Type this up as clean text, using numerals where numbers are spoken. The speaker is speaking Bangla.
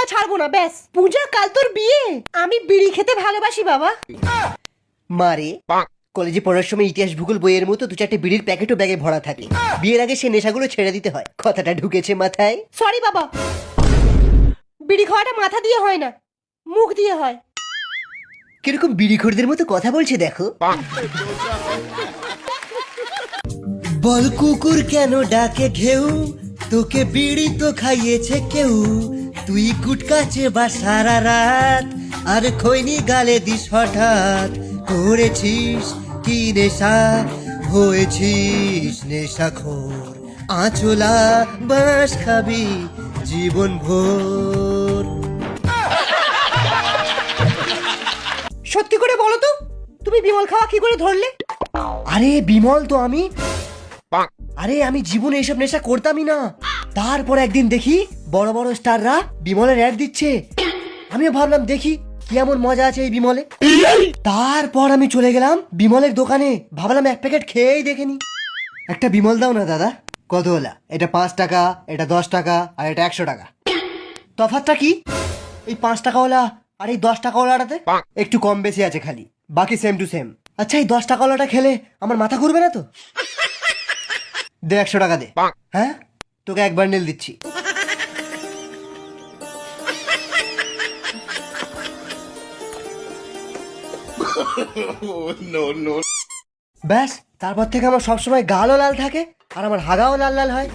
খাওয়া ছাড়বো না ব্যাস। পূজা কাল তোর বিয়ে, আমি বিড়ি খেতে ভালোবাসি বাবা। মারে কলেজে পড়ার সময় ইতিহাস ভূগোল বইয়ের মতো দু চারটে বিড়ির প্যাকেটও ব্যাগে ভরা থাকে। বিয়ের আগে সে নেশাগুলো ছেড়ে দিতে হয়, কথাটা ঢুকেছে মাথায়। সরি বাবা, বিড়ি খাওয়াটা মাথা দিয়ে হয় না, মুখ দিয়ে হয়। কিরকম বিড়িখোরদের মতো কথা বলছে দেখো। বল কুকুর কেন ডাকে ঘেউ, তোকে বিড়ি তো খাইয়েছে কেউ। তুই কুটকাচে বা সারা রাত, আর খৈনি গালে দিস হঠাৎ। করেছিস কি নেশা, হয়েছিস নেশাখোর। আঁচলা বাঁশ খাবি জীবন ভোর। সত্যি করে বলো তো, তুমি বিমল খাওয়া কি করে ধরলে? আরে বিমল তো আমি, আরে আমি জীবনে এইসব নেশা করতামই না। তারপর একদিন দেখি বড় বড় স্টাররা বিমলের অ্যাড দিচ্ছে। আমিও ভাবলাম দেখি কি এমন মজা আছে এই বিমলে। তারপর আমি চলে গেলাম বিমলের দোকানে, ভাবলাম এক প্যাকেট খেয়েই দেখেনি। একটা বিমল দাও না দাদা। কত হলা? এটা 5 টাকা, এটা 10 টাকা, আর এটা 100 টাকা। তফাৎটা কি? এই 5 টাকাওয়ালা আর এই 10 টাকাওয়ালাটাতে একটু কম বেশি আছে খালি, বাকি সেম টু সেম। আচ্ছা এই 10 টাকাওয়ালাটা খেলে আমার মাথা ঘুরবে না তো? দে 100 টাকা দে। হ্যাঁ তোকে এক বান্ডেল দিচ্ছি। ব্যাস তারপর থেকে আমার সবসময় গালও লাল থাকে আর আমার হাগাও লাল লাল হয়।